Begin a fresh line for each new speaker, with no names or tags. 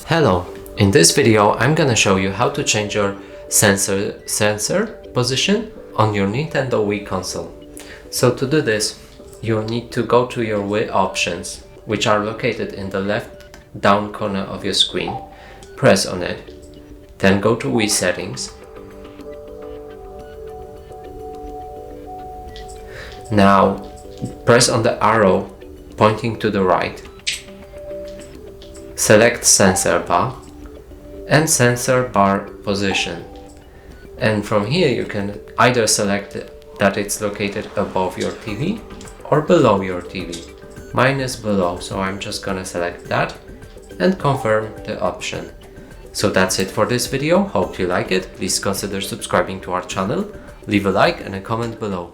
Hello, in this video I'm gonna show you how to change your sensor position on your Nintendo Wii console. So to do this, you'll need to go to your Wii options, which are located in the left down corner of your screen. Press on it, then go to Wii settings. Now press on the arrow pointing to the right. Select sensor bar and sensor bar position, and from here you can either select that it's located above your TV or below your TV. Mine is below, so I'm just gonna select that and confirm the option. So that's it for this video. Hope you like it. Please consider subscribing to our channel, leave a like and a comment below.